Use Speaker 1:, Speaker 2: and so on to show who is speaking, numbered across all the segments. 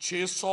Speaker 1: 600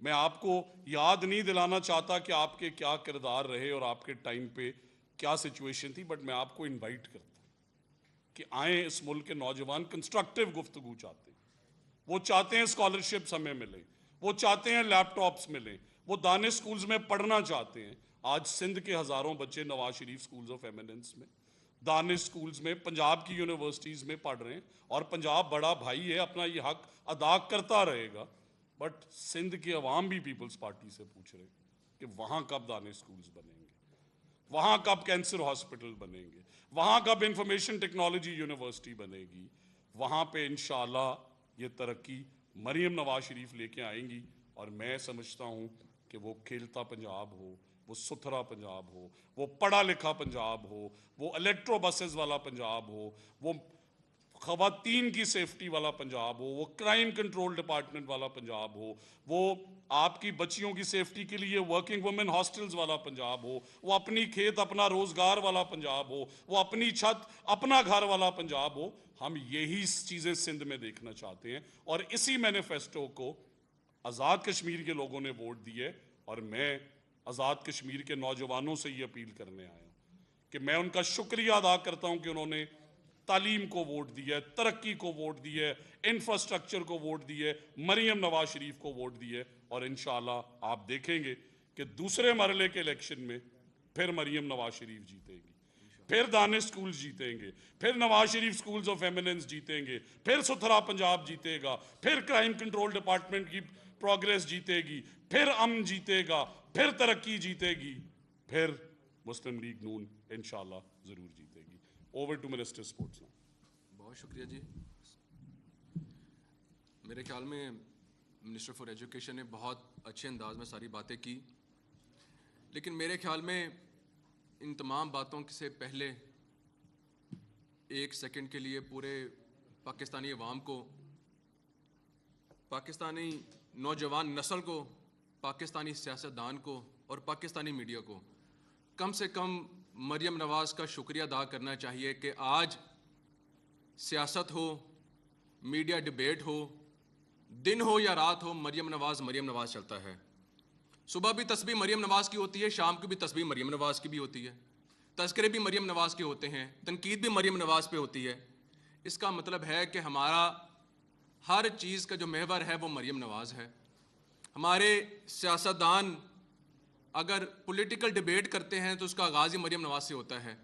Speaker 1: میں آپ کو یاد نہیں دلانا چاہتا کہ آپ کے کیا کردار رہے اور آپ کے ٹائم پہ کیا سچویشن تھی، بٹ میں آپ کو انوائٹ کرتا ہوں کہ آئیں، اس ملک کے نوجوان کنسٹرکٹیو گفتگو چاہتے ہیں، وہ چاہتے ہیں اسکالرشپس ہمیں ملیں، وہ چاہتے ہیں لیپ ٹاپس ملیں، وہ دانش سکولز میں پڑھنا چاہتے ہیں. آج سندھ کے ہزاروں بچے Nawaz Sharif schools of eminence میں، دانش سکولز میں، پنجاب کی یونیورسٹیز میں پڑھ رہے ہیں، اور پنجاب بڑا بھائی ہے، اپنا یہ حق ادا کرتا رہے گا. بٹ سندھ کے عوام بھی پیپلز پارٹی سے پوچھ رہے ہیں کہ وہاں کب دانش سکولز بنیں گے، وہاں کب کینسر ہاسپٹل بنیں گے، وہاں کب انفارمیشن ٹیکنالوجی یونیورسٹی بنے گی. وہاں پہ انشاءاللہ یہ ترقی مریم نواز شریف لے کے آئیں گی. اور میں سمجھتا ہوں کہ وہ کھیلتا پنجاب ہو، وہ ستھرا پنجاب ہو، وہ پڑھا لکھا پنجاب ہو، وہ الیکٹرو بسز والا پنجاب ہو، وہ خواتین کی سیفٹی والا پنجاب ہو، وہ کرائم کنٹرول ڈپارٹمنٹ والا پنجاب ہو، وہ آپ کی بچیوں کی سیفٹی کے لیے ورکنگ وومن ہاسٹلز والا پنجاب ہو، وہ اپنی کھیت اپنا روزگار والا پنجاب ہو، وہ اپنی چھت اپنا گھر والا پنجاب ہو. ہم یہی چیزیں سندھ میں دیکھنا چاہتے ہیں، اور اسی مینیفیسٹو کو آزاد کشمیر کے لوگوں نے ووٹ دیے. اور میں آزاد کشمیر کے نوجوانوں سے یہ اپیل کرنے آیا ہوں کہ میں ان کا شکریہ ادا کرتا ہوں کہ انہوں نے تعلیم کو ووٹ دیا ہے، ترقی کو ووٹ دیا ہے، انفراسٹرکچر کو ووٹ دیا ہے، مریم نواز شریف کو ووٹ دیا ہے. اور انشاءاللہ آپ دیکھیں گے کہ دوسرے مرحلے کے الیکشن میں پھر مریم نواز شریف جیتے گی، پھر دانش سکولز جیتیں گے، پھر Nawaz Sharif schools of eminence جیتیں گے، پھر ستھرا پنجاب جیتے گا، پھر کرائم کنٹرول ڈپارٹمنٹ کی پروگریس جیتے گی، پھر امن جیتے گا، پھر ترقی جیتے گی، پھر مسلم لیگ نون انشاءاللہ ضرور جیتے گی. Over to minister sports.
Speaker 2: بہت شکریہ جی. میرے خیال میں منسٹر فار ایجوکیشن نے بہت اچھے انداز میں ساری باتیں کی، لیکن میرے خیال میں ان تمام باتوں سے پہلے ایک سیکنڈ کے لیے پورے پاکستانی عوام کو، پاکستانی نوجوان نسل کو، پاکستانی سیاستدان کو اور پاکستانی میڈیا کو کم سے کم مریم نواز کا شکریہ ادا کرنا چاہیے کہ آج سیاست ہو، میڈیا ڈبیٹ ہو، دن ہو یا رات ہو، مریم نواز چلتا ہے. صبح بھی تسبیح مریم نواز کی ہوتی ہے، شام کو بھی تسبیح مریم نواز کی بھی ہوتی ہے، تذکرے بھی مریم نواز کے ہوتے ہیں، تنقید بھی مریم نواز پہ ہوتی ہے. اس کا مطلب ہے کہ ہمارا ہر چیز کا جو محور ہے وہ مریم نواز ہے. ہمارے سیاستدان اگر پولیٹیکل ڈیبیٹ کرتے ہیں تو اس کا آغاز ہی مریم نواز سے ہوتا ہے.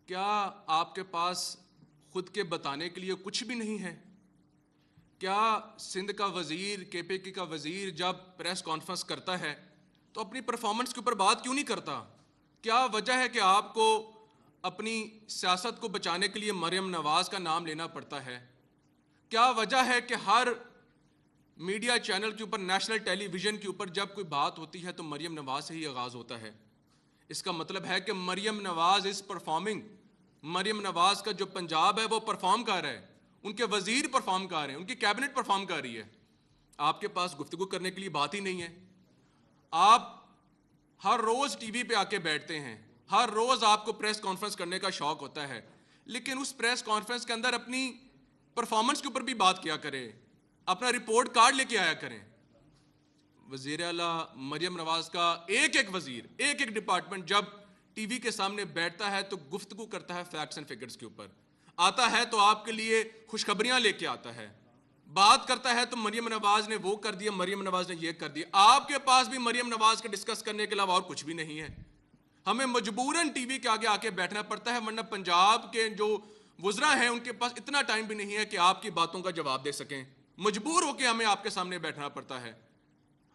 Speaker 2: کیا آپ کے پاس خود کے بتانے کے لیے کچھ بھی نہیں ہے؟ کیا سندھ کا وزیر، کے پی کے کا وزیر جب پریس کانفرنس کرتا ہے تو اپنی پرفارمنس کے اوپر بات کیوں نہیں کرتا؟ کیا وجہ ہے کہ آپ کو اپنی سیاست کو بچانے کے لیے مریم نواز کا نام لینا پڑتا ہے؟ کیا وجہ ہے کہ ہر میڈیا چینل کے اوپر، نیشنل ٹیلی ویژن کے اوپر جب کوئی بات ہوتی ہے تو مریم نواز سے ہی آغاز ہوتا ہے؟ اس کا مطلب ہے کہ مریم نواز از پرفارمنگ. مریم نواز کا جو پنجاب ہے وہ پرفارم کر رہا ہے، ان کے وزیر پرفارم کر رہے ہیں، ان کی کیبنٹ پرفارم کر رہی ہے. آپ کے پاس گفتگو کرنے کے لیے بات ہی نہیں ہے. آپ ہر روز ٹی وی پہ آ کے بیٹھتے ہیں، ہر روز آپ کو پریس کانفرنس کرنے کا شوق ہوتا ہے، لیکن اس پریس کانفرنس کے اندر اپنی پرفارمنس کے اوپر بھی بات کیا کریں، اپنا رپورٹ کارڈ لے کے آیا کریں. وزیر اعلیٰ مریم نواز کا ایک ایک وزیر، ایک ایک ڈپارٹمنٹ جب ٹی وی کے سامنے بیٹھتا ہے تو گفتگو کرتا ہے فیکٹس اینڈ فگرز کے اوپر. آتا ہے تو آپ کے لیے خوشخبریاں لے کے آتا ہے، بات کرتا ہے تو مریم نواز نے وہ کر دیا، مریم نواز نے یہ کر دیا. آپ کے پاس بھی مریم نواز کے ڈسکس کرنے کے علاوہ اور کچھ بھی نہیں ہے. ہمیں مجبوراً ٹی وی کے آگے آ کے بیٹھنا پڑتا ہے، ورنہ پنجاب کے جو وزراء ہیں ان کے پاس اتنا ٹائم بھی نہیں ہے کہ آپ کی باتوں کا جواب دے سکیں. مجبور ہو کے ہمیں آپ کے سامنے بیٹھنا پڑتا ہے.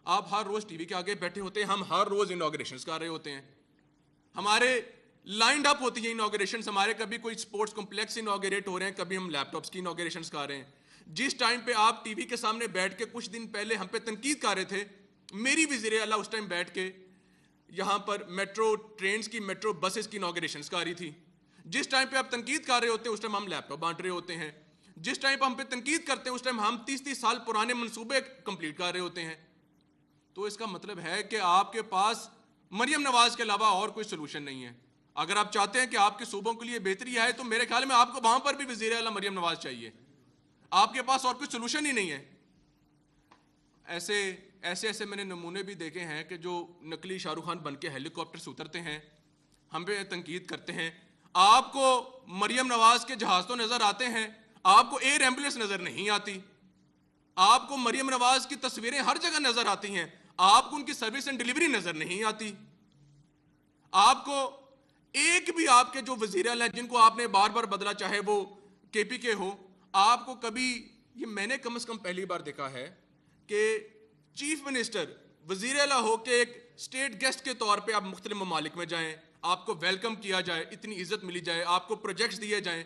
Speaker 2: آپ ہر روز ٹی وی کے آگے بیٹھے ہوتے ہیں، ہم ہر روز انوگریشنز کر رہے ہوتے ہیں، ہمارے لائنڈ اپ ہوتی ہیں انوگریشنز. ہمارے کبھی کوئی سپورٹس کمپلیکس انوگریٹ ہو رہے ہیں، کبھی ہم لیپ ٹاپس کی انوگریشنز کر رہے ہیں. جس ٹائم پہ آپ ٹی وی کے سامنے بیٹھ کے کچھ دن پہلے ہم پہ تنقید کر رہے تھے، میری وزیر اعلیٰ اس ٹائم بیٹھ کے یہاں پر میٹرو ٹرینز کی، میٹرو بسز کی انوگریشنز کر رہی تھی. جس ٹائم پہ آپ تنقید کر رہے ہوتے ہیں اس ٹائم ہم لیپ ٹاپ بانٹ رہے ہوتے ہیں. جس ٹائم پہ ہم پہ تنقید کرتے ہیں اس ٹائم ہم 30 سال پرانے منصوبے کمپلیٹ کر رہے ہوتے ہیں. تو اس کا مطلب ہے کہ آپ کے پاس مریم نواز کے علاوہ اور کوئی سلوشن نہیں ہے. اگر آپ چاہتے ہیں کہ آپ کے صوبوں کے لیے بہتری آئے تو میرے خیال میں آپ کو وہاں پر بھی وزیر اعلیٰ مریم نواز چاہیے. آپ کے پاس اور کوئی سلوشن ہی نہیں ہے. ایسے ایسے ایسے میں نے نمونے بھی دیکھے ہیں کہ جو نقلی شاہ رخ خان بن کے ہیلی کاپٹر سے اترتے ہیں, ہم پہ تنقید کرتے ہیں. آپ کو مریم نواز کے جہاز تو نظر آتے ہیں, آپ کو ایئر ایمبولینس نظر نہیں آتی. آپ کو مریم نواز کی تصویریں ہر جگہ نظر آتی ہیں, آپ کو ان کی سروس اینڈ ڈلیوری نظر نہیں آتی. آپ کو ایک بھی آپ کے جو وزیر اعلیٰ جن کو آپ نے بار بار بدلا, چاہے وہ کے پی کے ہو, آپ کو کبھی, یہ میں نے کم از کم پہلی بار دیکھا ہے کہ چیف منسٹر وزیر اعلیٰ ہو کہ ایک اسٹیٹ گیسٹ کے طور پہ آپ مختلف ممالک میں جائیں, آپ کو ویلکم کیا جائے, اتنی عزت ملی جائے, آپ کو پروجیکٹس دیے جائیں,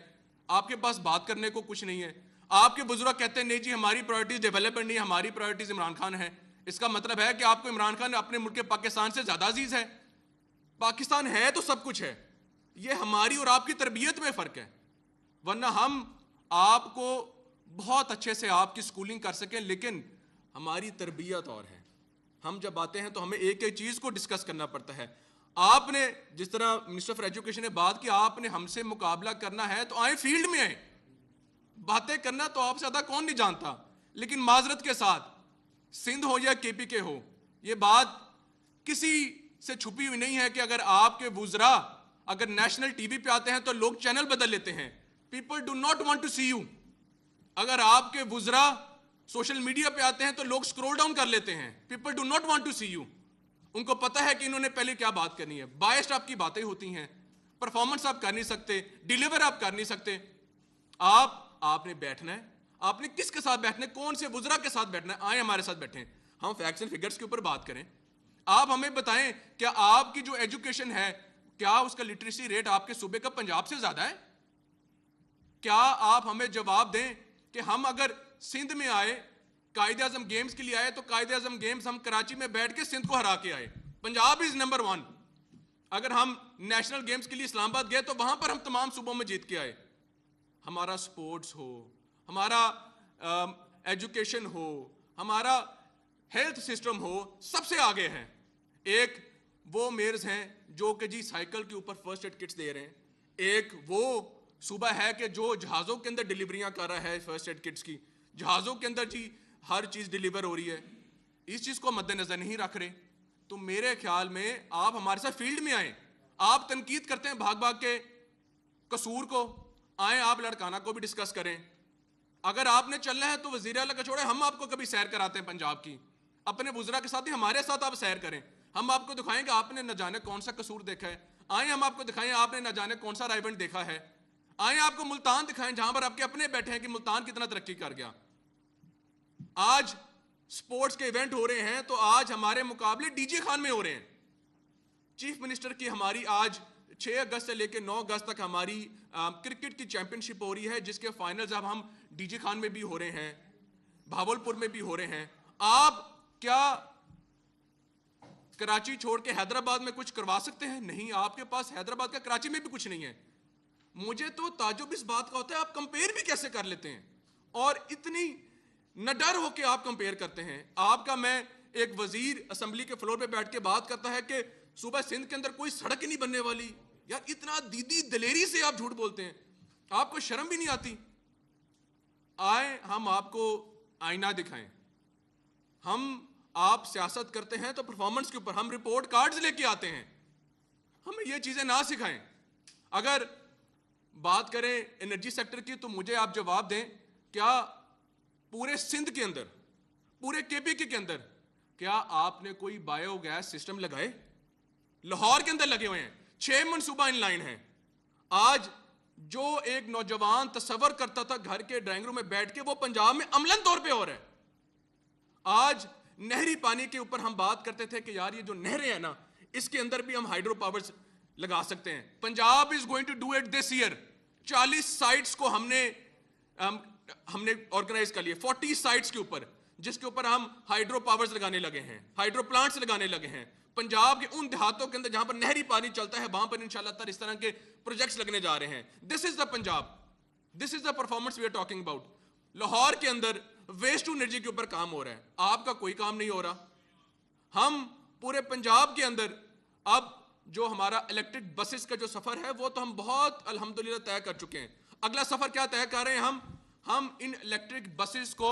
Speaker 2: آپ کے پاس بات کرنے کو کچھ نہیں ہے. آپ کے بزرگ کہتے ہیں نہیں جی ہماری پرائرٹیز ڈیولپمنٹ نہیں, ہماری پرائرٹیز عمران خان ہے. اس کا مطلب ہے کہ آپ کو عمران خان اپنے ملک پاکستان سے زیادہ عزیز ہے. پاکستان ہے تو سب کچھ ہے, یہ ہماری اور آپ کی تربیت میں فرق ہے. ورنہ ہم آپ کو بہت اچھے سے آپ کی سکولنگ کر سکیں, لیکن ہماری تربیت اور ہے. ہم جب آتے ہیں تو ہمیں ایک ایک چیز کو ڈسکس کرنا پڑتا ہے. آپ نے جس طرح منسٹر آف ایجوکیشن نے بات کی, آپ نے ہم سے مقابلہ کرنا ہے تو آئیں فیلڈ میں آئیں. باتیں کرنا تو آپ سے زیادہ کون نہیں جانتا, لیکن معذرت کے ساتھ سندھ ہو یا کے پی کے ہو, یہ بات کسی سے چھپی ہوئی نہیں ہے کہ اگر آپ کے وزراء اگر نیشنل ٹی وی پہ آتے ہیں تو لوگ چینل بدل لیتے ہیں. People do not want to see you. اگر آپ کے وزراء سوشل میڈیا پہ آتے ہیں تو لوگ سکرول ڈاؤن کر لیتے ہیں. People do not want to see you. ان کو پتا ہے کہ انہوں نے پہلے کیا بات کرنی ہے. بائسڈ آپ کی باتیں ہوتی ہیں, پرفارمنس آپ کر نہیں سکتے, ڈیلیور آپ کر نہیں سکتے. آپ نے بیٹھنا ہے, آپ نے کس کے ساتھ بیٹھنا ہے, کون سے وزراء کے ساتھ بیٹھنا ہے, آئیں ہمارے ساتھ بیٹھیں, ہم فیکٹس اینڈ فگرز کے اوپر بات کریں. آپ ہمیں بتائیں کیا آپ کی جو ایجوکیشن ہے, کیا اس کا لٹریسی ریٹ آپ کے صوبے کا پنجاب سے زیادہ ہے؟ کیا آپ ہمیں جواب دیں کہ ہم اگر سندھ میں آئے, قائد اعظم گیمز کے لیے آئے, تو قائد اعظم گیمز ہم کراچی میں بیٹھ کے سندھ کو ہرا کے آئے. Punjab is number 1. اگر ہم نیشنل گیمز کے لیے اسلام آباد گئے تو وہاں پر ہم تمام صوبوں میں جیت کے آئے. ہمارا سپورٹس ہو, ہمارا ایجوکیشن ہو, ہمارا ہیلتھ سسٹم ہو, سب سے آگے ہیں. ایک وہ میئرز ہیں جو کہ جی سائیکل کے اوپر فرسٹ ایڈ کٹس دے رہے ہیں. ایک وہ صوبہ ہے کہ جو جہازوں کے اندر ڈیلیوریاں کر رہا ہے فرسٹ ایڈ کٹس کی, جہازوں کے اندر جی ہر چیز ڈیلیور ہو رہی ہے. اس چیز کو مد نظر نہیں رکھ رہے. تو میرے خیال میں آپ ہمارے ساتھ فیلڈ میں آئیں. آپ تنقید کرتے ہیں بھاگ بھاگ کے قصور کو, آئیں آپ لڑکانہ کو بھی ڈسکس کریں. اگر آپ نے چلنا ہے تو وزیر اعلیٰ کا چھوڑیں, ہم آپ کو کبھی سیر کراتے ہیں پنجاب کی, اپنے وزراء کے ساتھ ہی ہمارے ساتھ آپ سیر کریں. ہم آپ کو دکھائیں کہ آپ نے نہ جانے کون سا قصور دیکھا ہے. آئیں ہم آپ کو دکھائیں آپ نے نہ جانے کون سا رائبنٹ دیکھا ہے. آئیں آپ کو ملتان دکھائیں جہاں پر آپ کے اپنے بیٹھے ہیں کہ ملتان کتنا ترقی کر گیا. آج سپورٹس کے ایونٹ ہو رہے ہیں تو آج ہمارے مقابلے ڈی جے خان میں ہو رہے ہیں. چیف منسٹر کی ہماری آج 6 اگست سے لے کے 9 اگست تک ہماری کرکٹ کی چیمپئن شپ ہو رہی ہے, جس کے فائنلز اب ہم ڈی جے خان میں بھی ہو رہے ہیں, بھاولپور میں بھی ہو رہے ہیں. آپ کیا کراچی چھوڑ کے حیدرآباد میں کچھ کروا سکتے ہیں؟ نہیں, آپ کے پاس حیدرآباد کا کراچی میں بھی کچھ نہیں ہے. مجھے تو تعجب اس بات کا ہوتا ہے آپ کمپیئر بھی کیسے کر لیتے ہیں, اور اتنی نہ ڈر ہو کے آپ کمپیئر کرتے ہیں. آپ کا میں ایک وزیر اسمبلی کے فلور پہ بیٹھ کے بات کرتا ہے کہ صوبہ سندھ کے اندر کوئی سڑک ہی نہیں بننے والی. یار اتنا دیدی دلیری سے آپ جھوٹ بولتے ہیں, آپ کو شرم بھی نہیں آتی. آئیں ہم آپ کو آئینہ دکھائیں. ہم آپ سیاست کرتے ہیں تو پرفارمنس کے اوپر, ہم رپورٹ کارڈز لے کے آتے ہیں, ہمیں یہ چیزیں نہ سکھائیں. اگر بات کریں انرجی سیکٹر کی تو مجھے آپ جواب دیں, کیا پورے سندھ کے اندر, پورے کے پی کے اندر, کیا آپ نے کوئی بایو گیس سسٹم لگائے؟ لاہور کے اندر لگے ہوئے ہیں, 6 منصوبہ ان لائن ہیں. آج جو ایک نوجوان تصور کرتا تھا گھر کے ڈرائنگ روم میں بیٹھ کے, وہ پنجاب میں عملاً طور پہ ہو رہا ہے. آج نہری پانی کے اوپر ہم بات کرتے تھے کہ یار یہ جو نہریں ہیں نا, اس کے اندر بھی ہم ہائیڈرو پاورز لگا سکتے ہیں. Punjab is going to do it this year. 40 sites کو ہم نے آرگنائز کر لیے, 40 سائٹس کے اوپر, جس کے اوپر ہم ہائیڈرو پاورز لگانے لگے ہیں, ہائیڈرو پلانٹس لگانے لگے ہیں. پنجاب کے ان دیہاتوں کے اندر جہاں پر نہری پانی چلتا ہے, وہاں پر انشاءاللہ تعالی اس طرح کے پروجیکٹس لگنے جا رہے ہیں. This is the Punjab, this is the performance we are talking about. Lahore کے اندر ویسٹ ٹو انرجی کے اوپر کام ہو رہا ہے, آپ کا کوئی کام نہیں ہو رہا. ہم پورے پنجاب کے اندر اب جو ہمارا الیکٹرک بسز کا جو سفر ہے وہ تو ہم بہت الحمدللہ طے کر چکے ہیں. اگلا سفر کیا طے کر رہے ہیں ہم ان الیکٹرک بسز کو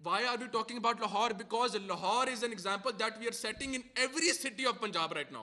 Speaker 2: why are we talking about Lahore? Because Lahore is an example that we are setting in every city of Punjab right now.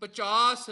Speaker 2: 50